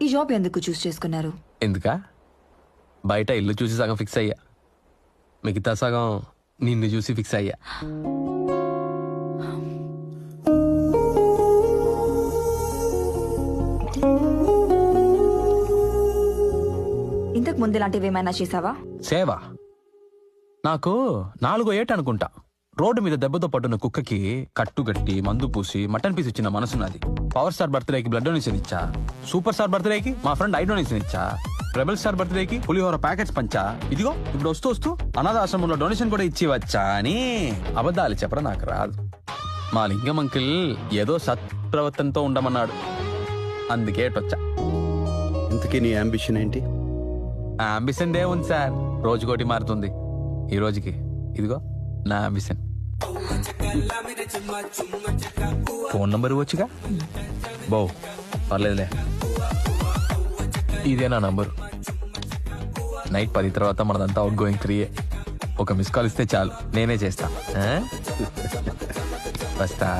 ఈ జాబ్ ఎందుకు చూస్ చేసుకున్నారు? ఎందుకా? బయట ఇల్లు చూసి సగం ఫిక్స్ అయ్యా, మిగతా సగం నిన్ను చూసి ఫిక్స్ అయ్యా. ఇంతకు ముందు ఇలాంటివి ఏమైనా చేసావా? సేవా? నాకు 4వ ఏట అనుకుంటా, రోడ్డు మీద దెబ్బతో పట్టున్న కుక్కకి కట్టుగట్టి మందు పూసి మటన్ పీస్ ఇచ్చిన మనసున్నది. పవర్ స్టార్ బర్త్డేకి బ్లడ్ డొనేషన్ ఇచ్చా, సూపర్ స్టార్ బర్త్డేకి మా ఫ్రెండ్ ఐ డొనేషన్ ఇచ్చా, రెబల్ స్టార్ బర్త్డేకి పులిహోర ప్యాకెట్స్ పంచా. ఇదిగో ఇప్పుడు వస్తూ అనాథ ఆశ్రమంలో డొనేషన్ కూడా ఇచ్చి వచ్చా అని అబద్ధాలు చెప్పడం నాకు రాదు. మా లింగం అంకిల్ ఏదో సత్ప్రవర్తనతో ఉండమన్నాడు, అందుకే వచ్చా. ఇంతకీ నీ అంబిషన్ ఏంటి? అంబిషన్ డే ఉంది సార్, రోజుకోటి మారుతుంది. ఈ రోజుకి ఇదిగో నా అంబిషన్. Phone number ఇవ్వచ్చుగా? బో పర్లేదులే, ఇదే నా నంబరు. నైట్ 10 తర్వాత మనదంతా అవుట్ గోయింగ్ ఫ్రీయే. ఒక మిస్ కాల్ ఇస్తే చాలు, నేనే చేస్తా. వస్తా.